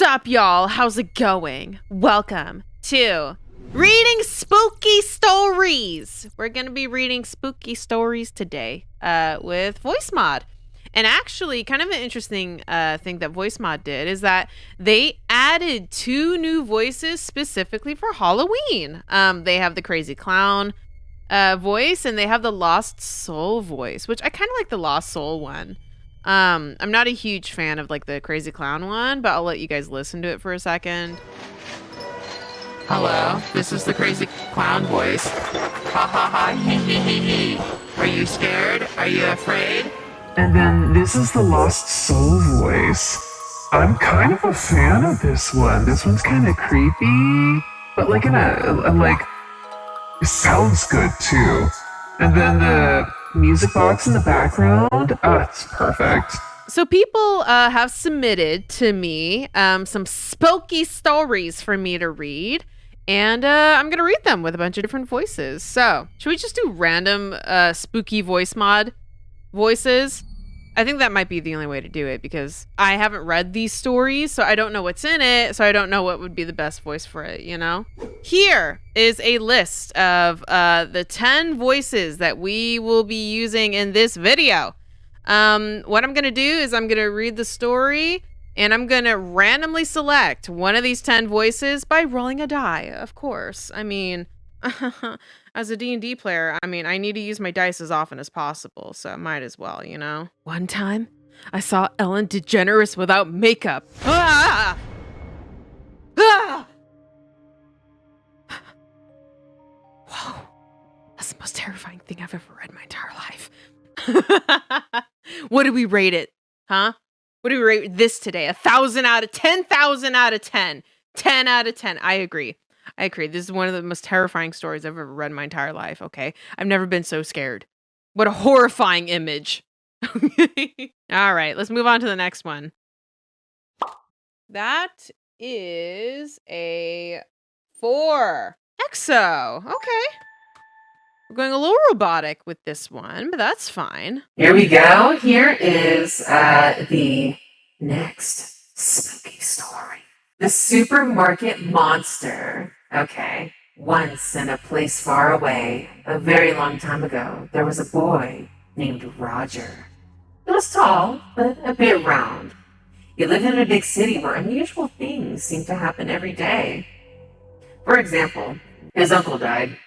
What's up, y'all? How's it going? Welcome to Reading Spooky Stories. We're going to be reading spooky stories today with Voice Mod. And actually, kind of an interesting thing that Voice Mod did is that they added 2 new voices specifically for Halloween. They have the Crazy Clown voice, and they have the Lost Soul voice, which I kind of like the Lost Soul one. I'm not a huge fan of like the Crazy Clown one, but I'll let you guys listen to it for a second. Hello, this is the Crazy Clown voice. Ha ha ha, hee hee hee hee. Are you scared? Are you afraid? And then this is the Lost Soul voice. I'm kind of a fan of this one. This one's kind of creepy, but like it sounds good too. And then the music box in the background, it's perfect. So people have submitted to me some spooky stories for me to read, and I'm gonna read them with a bunch of different voices. So should we just do random spooky voice mod voices? I think that might be the only way to do it because I haven't read these stories, so I don't know what's in it, so I don't know what would be the best voice for it, you know? Here is a list of the 10 voices that we will be using in this video. What I'm going to do is I'm going to read the story, and I'm going to randomly select one of these 10 voices by rolling a die, of course. I mean... As a D&D player, I mean, I need to use my dice as often as possible, so I might as well, you know? One time, I saw Ellen DeGeneres without makeup. Ah! Ah! Whoa. That's the most terrifying thing I've ever read in my entire life. What do we rate it? Huh? What do we rate this today? 1,000 out of 10,000 out of 10. 10 out of 10. I agree. This is one of the most terrifying stories I've ever read in my entire life, okay? I've never been so scared. What a horrifying image. All right, let's move on to the next one. That is a 4. Exo. Okay. We're going a little robotic with this one, but that's fine. Here we go. Here is the next spooky story. The supermarket monster. Okay. Once in a place far away, a very long time ago, there was a boy named Roger. He was tall, but a bit round. He lived in a big city where unusual things seemed to happen every day. For example, his uncle died.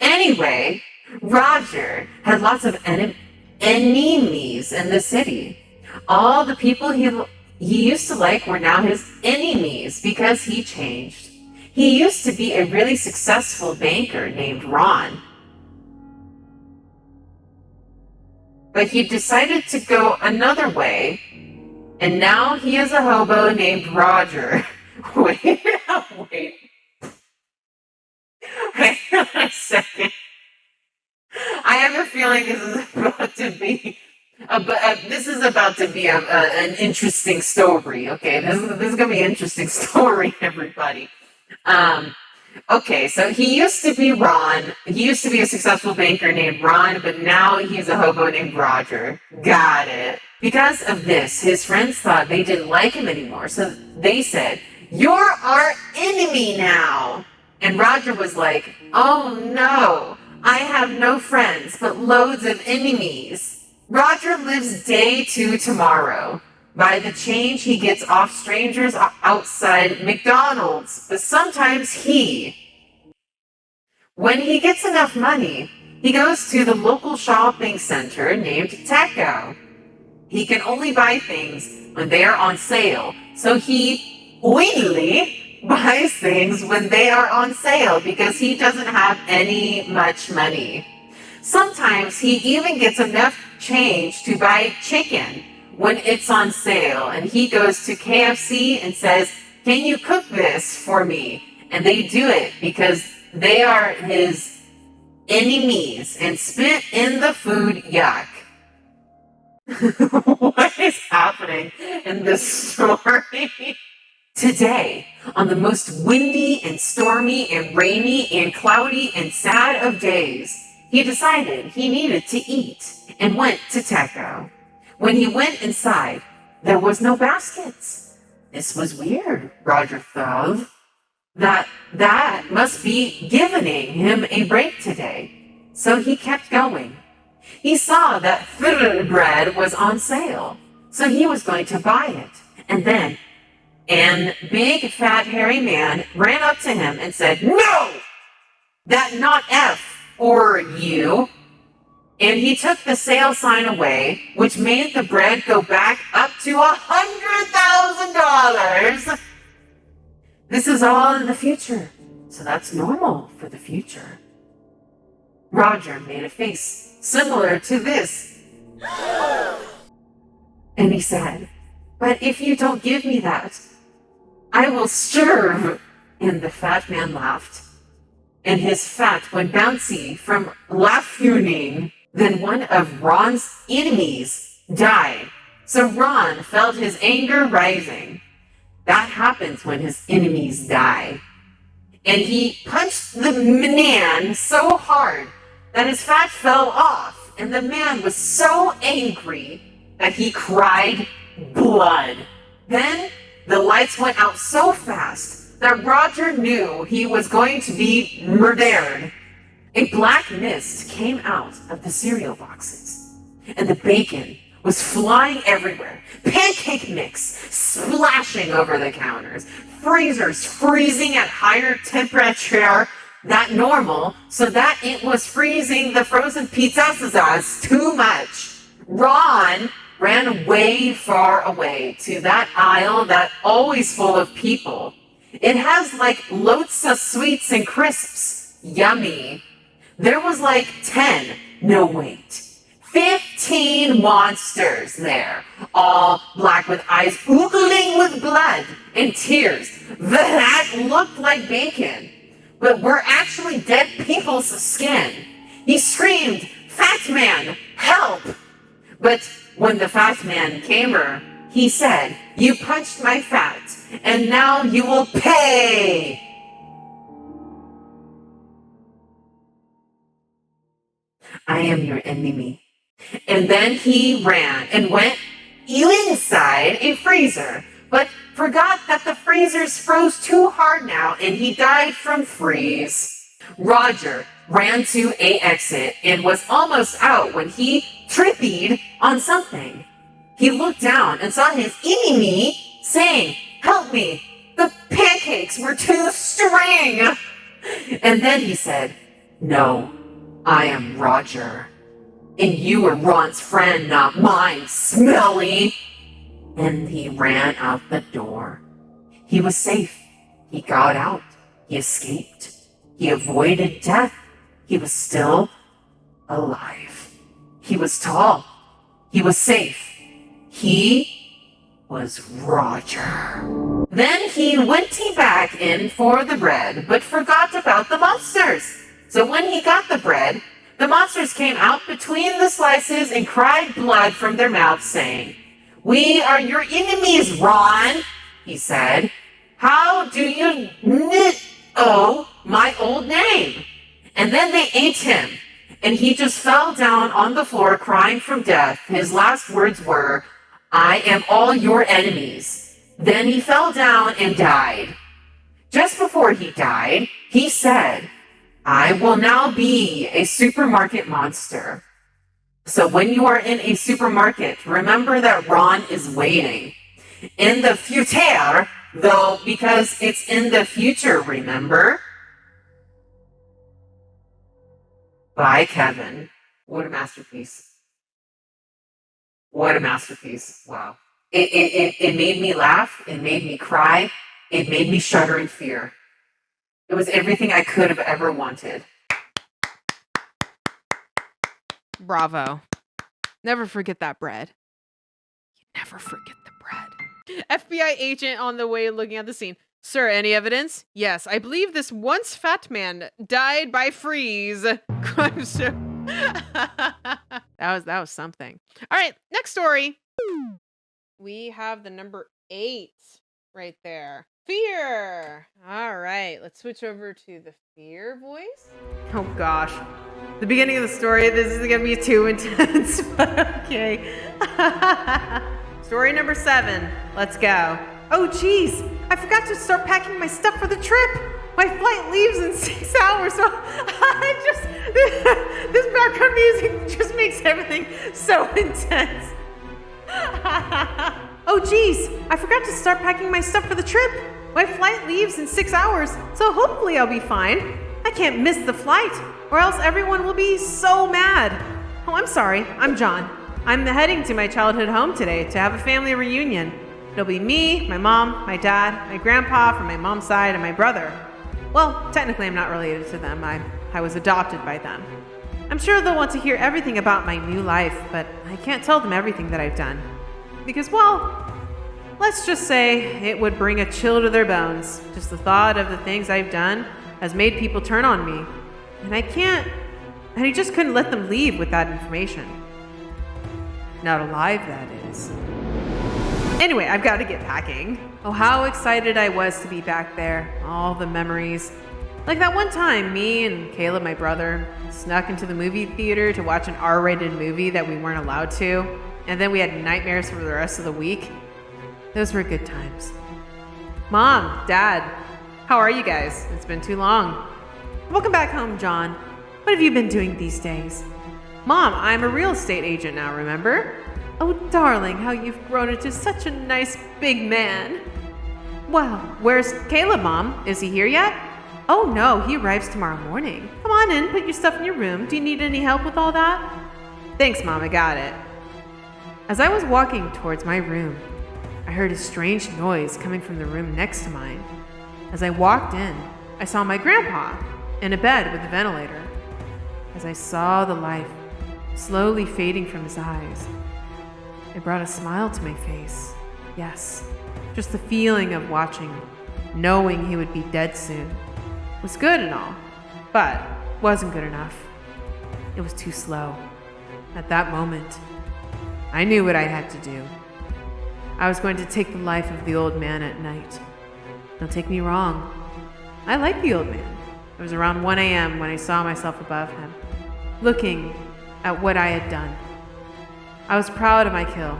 Anyway, Roger had lots of enemies in the city. All the people he used to like were now his enemies because he changed. He used to be a really successful banker named Ron. But he decided to go another way, and now he is a hobo named Roger. Wait a second. I have a feeling this is about to be an interesting story. Okay, this is gonna be an interesting story, everybody. Okay, so he used to be Ron. He used to be a successful banker named Ron, but now he's a hobo named Roger. Got it. Because of this, his friends thought they didn't like him anymore, so they said, "You're our enemy now." And Roger was like, "Oh no, I have no friends, but loads of enemies." Roger lives day to tomorrow. By the change, he gets off strangers outside McDonald's, but sometimes when he gets enough money, he goes to the local shopping center named Teco. He can only buy things when they are on sale, so he oily buys things when they are on sale because he doesn't have much money. Sometimes he even gets enough change to buy chicken when it's on sale, and he goes to KFC and says, "Can you cook this for me?" And they do it because they are his enemies and spit in the food. Yuck. What is happening in this story? Today, on the most windy and stormy and rainy and cloudy and sad of days, he decided he needed to eat and went to Teco. When he went inside, there was no baskets. This was weird, Roger thought. That must be giving him a break today. So he kept going. He saw that bread was on sale, so he was going to buy it. And then a big, fat, hairy man ran up to him and said, "No! That not F or you." And he took the sale sign away, which made the bread go back up to $100,000. This is all in the future, so that's normal for the future. Roger made a face similar to this. And he said, "But if you don't give me that, I will starve." And the fat man laughed. And his fat went bouncy from laughing. Then one of Ron's enemies died. So Ron felt his anger rising. That happens when his enemies die. And he punched the man so hard that his fat fell off. And the man was so angry that he cried blood. Then the lights went out so fast that Roger knew he was going to be murdered. A black mist came out of the cereal boxes, and the bacon was flying everywhere. Pancake mix splashing over the counters. Freezers freezing at higher temperature than normal, so that it was freezing the frozen pizzas too much. Ron ran way far away to that aisle that always full of people. It has like loads of sweets and crisps. Yummy. There was like 15 monsters there, all black with eyes oogling with blood and tears that looked like bacon, but were actually dead people's skin. He screamed, "Fat man, help!" But when the fat man came over, he said, "You punched my fat, and now you will pay." "I am your enemy." And then he ran and went inside a freezer, but forgot that the freezers froze too hard now, and he died from freeze. Roger ran to a exit and was almost out when he tripped on something. He looked down and saw his enemy saying, "Help me, the pancakes were too string." And then he said, "No, I am Roger, and you are Ron's friend, not mine, smelly." And he ran out the door. He was safe. He got out. He escaped. He avoided death. He was still alive. He was tall. He was safe. He was Roger. Then he went back in for the bread, but forgot about the monsters. So when he got the bread, the monsters came out between the slices and cried blood from their mouths, saying, "We are your enemies, Ron," he said. "How do you know my old name?" And then they ate him, and he just fell down on the floor crying from death. His last words were, "I am all your enemies." Then he fell down and died. Just before he died, he said, "I will now be a supermarket monster." So when you are in a supermarket, remember that Ron is waiting. In the future, though, because it's in the future, remember? Bye, Kevin. What a masterpiece. What a masterpiece. Wow. It made me laugh. It made me cry. It made me shudder in fear. It was everything I could have ever wanted. Bravo. Never forget that bread. You never forget the bread. FBI agent on the way looking at the scene. "Sir, any evidence?" "Yes, I believe this once fat man died by freeze." Crime show. That was something. All right, next story. We have the number 8 right there. Fear. All right, let's switch over to the fear voice. Oh gosh. The beginning of the story, this is gonna be too intense, but okay. Story number 7. Let's go. Oh, geez. I forgot to start packing my stuff for the trip. My flight leaves in 6 hours, so this background music just makes everything so intense. Oh, geez. I forgot to start packing my stuff for the trip. My flight leaves in 6 hours, so hopefully I'll be fine. I can't miss the flight, or else everyone will be so mad. Oh, I'm sorry. I'm John. I'm heading to my childhood home today to have a family reunion. It'll be me, my mom, my dad, my grandpa from my mom's side, and my brother. Well, technically I'm not related to them. I was adopted by them. I'm sure they'll want to hear everything about my new life, but I can't tell them everything that I've done. Because, well, let's just say it would bring a chill to their bones. Just the thought of the things I've done has made people turn on me. And I just couldn't let them leave with that information. Not alive, that is. Anyway, I've got to get packing. Oh, how excited I was to be back there. All the memories. Like that one time, me and Caleb, my brother, snuck into the movie theater to watch an R-rated movie that we weren't allowed to. And then we had nightmares for the rest of the week. Those were good times. Mom, Dad, how are you guys? It's been too long. Welcome back home, John. What have you been doing these days? Mom, I'm a real estate agent now, remember? Oh, darling, how you've grown into such a nice big man. Well, where's Caleb, Mom? Is he here yet? Oh, no, he arrives tomorrow morning. Come on in, put your stuff in your room. Do you need any help with all that? Thanks, Mom, I got it. As I was walking towards my room, I heard a strange noise coming from the room next to mine. As I walked in, I saw my grandpa in a bed with a ventilator. As I saw the life slowly fading from his eyes, it brought a smile to my face. Yes, just the feeling of watching, knowing he would be dead soon, was good and all, but wasn't good enough. It was too slow. At that moment, I knew what I had to do. I was going to take the life of the old man at night. Don't take me wrong. I liked the old man. It was around 1 a.m. when I saw myself above him, looking at what I had done. I was proud of my kill,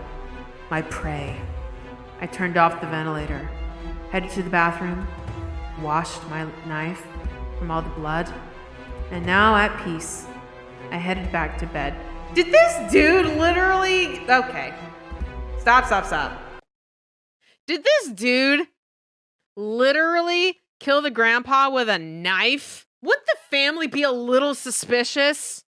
my prey. I turned off the ventilator, headed to the bathroom, washed my knife from all the blood, and now at peace, I headed back to bed. Did this dude literally... Okay. Stop. Did this dude literally kill the grandpa with a knife? Wouldn't the family be a little suspicious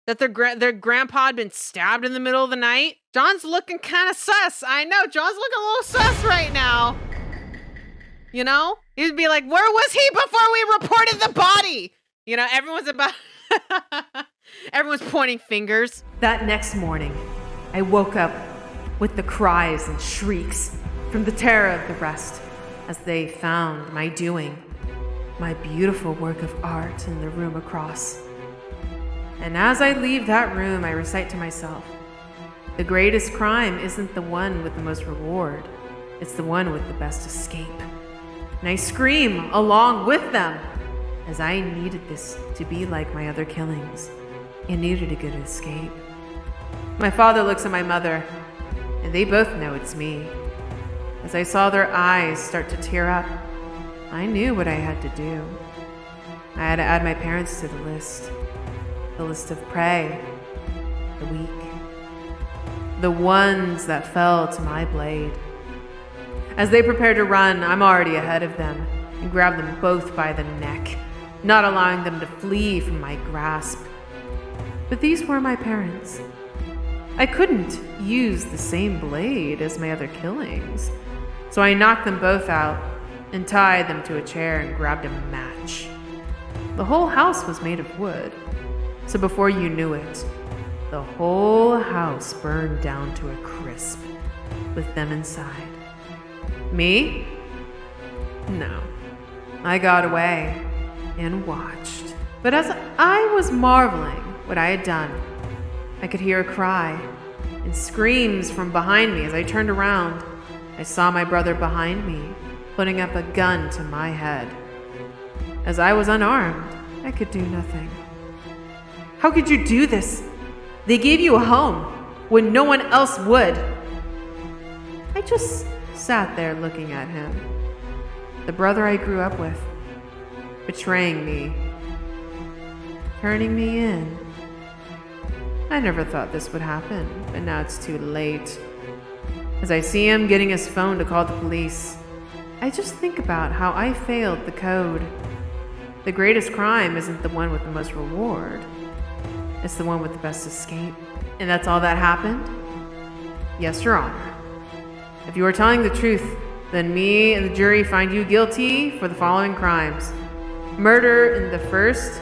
that their grandpa had been stabbed in the middle of the night? John's looking kind of sus. I know, John's looking a little sus right now. You know? He'd be like, where was he before we reported the body? You know, everyone's pointing fingers. That next morning, I woke up with the cries and shrieks from the terror of the rest as they found my doing, my beautiful work of art in the room across. And as I leave that room, I recite to myself, the greatest crime isn't the one with the most reward, it's the one with the best escape. And I scream along with them, as I needed this to be like my other killings. It needed a good escape. My father looks at my mother, and they both know it's me. As I saw their eyes start to tear up, I knew what I had to do. I had to add my parents to the list of prey, the weak, the ones that fell to my blade. As they prepare to run, I'm already ahead of them and grab them both by the neck, not allowing them to flee from my grasp. But these were my parents. I couldn't use the same blade as my other killings, so I knocked them both out and tied them to a chair and grabbed a match. The whole house was made of wood, so before you knew it, the whole house burned down to a crisp with them inside. Me? No. I got away and watched. But as I was marveling what I had done, I could hear a cry and screams from behind me. As I turned around, I saw my brother behind me, putting up a gun to my head. As I was unarmed, I could do nothing. How could you do this? They gave you a home. when no one else would. I just sat there looking at him. The brother I grew up with, betraying me, turning me in. I never thought this would happen, but now it's too late. As I see him getting his phone to call the police, I just think about how I failed the code. The greatest crime isn't the one with the most reward. It's the one with the best escape. And that's all that happened? Yes, Your Honor. If you are telling the truth, then me and the jury find you guilty for the following crimes. Murder in the first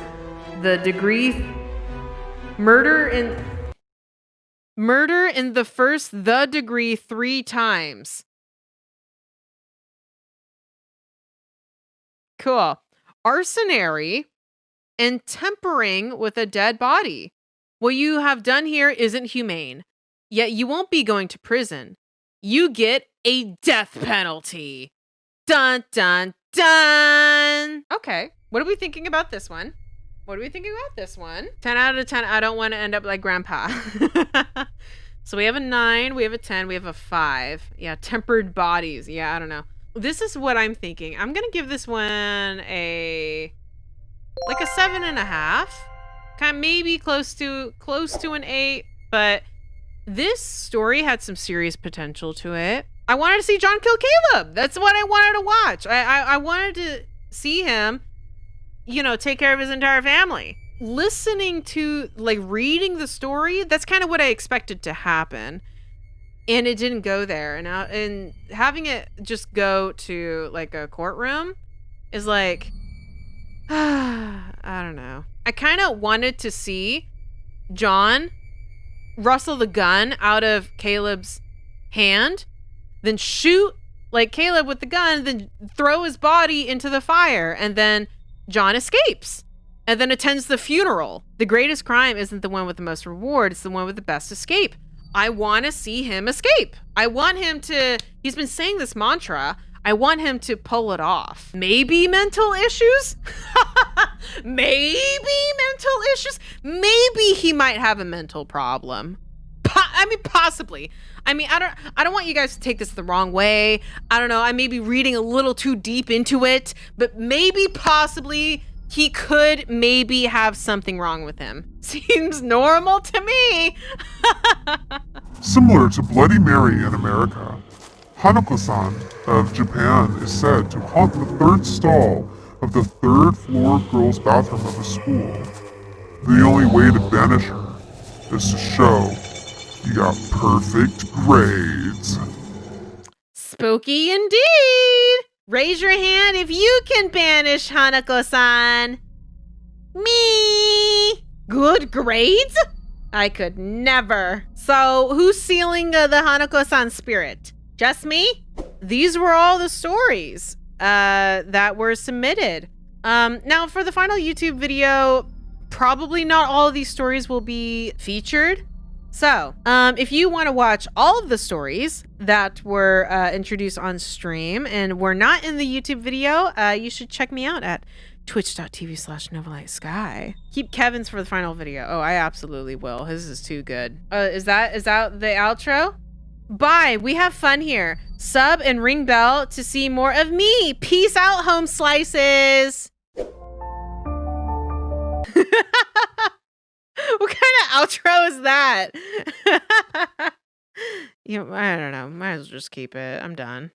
degree 3 times. Cool. Arsonary and tempering with a dead body. What you have done here isn't humane, yet you won't be going to prison. You get a death penalty. Dun, dun, dun. Okay, what are we thinking about this one? 10 out of 10. I don't want to end up like Grandpa. So we have a 9, we have a 10, we have a 5. Yeah, tempered bodies. Yeah, I don't know. This is what I'm thinking. I'm gonna give this one a 7.5. Kind of maybe close to an 8, but this story had some serious potential to it. I wanted to see John kill Caleb. That's what I wanted to watch. I wanted to see him, take care of his entire family. Listening to, reading the story, that's kind of what I expected to happen. And it didn't go there. And having it just go to, a courtroom is I don't know. I kind of wanted to see John wrestle the gun out of Caleb's hand, then shoot, Caleb with the gun, then throw his body into the fire, and then John escapes and then attends the funeral. The greatest crime isn't the one with the most reward, it's the one with the best escape. I want to see him escape. I want him to, he's been saying this mantra, I want him to pull it off. Maybe mental issues? Maybe mental issues? Maybe he might have a mental problem. Possibly. I don't want you guys to take this the wrong way. I don't know. I may be reading a little too deep into it, but maybe possibly he could maybe have something wrong with him. Seems normal to me. Similar to Bloody Mary in America, Hanako-san of Japan is said to haunt the third stall of the third-floor girls' bathroom of a school. The only way to banish her is to show you got perfect grades. Spooky indeed. Raise your hand if you can banish Hanako-san. Me. Good grades? I could never. So who's sealing the Hanako-san spirit? Just me? These were all the stories that were submitted. Now for the final YouTube video, probably not all of these stories will be featured. So, if you want to watch all of the stories that were introduced on stream and were not in the YouTube video, you should check me out at twitch.tv/NovaLightSky. Keep Kevin's for the final video. Oh, I absolutely will. His is too good. Is that the outro? Bye. We have fun here. Sub and ring bell to see more of me. Peace out, home slices. What kind of outro is that? I don't know. Might as well just keep it. I'm done.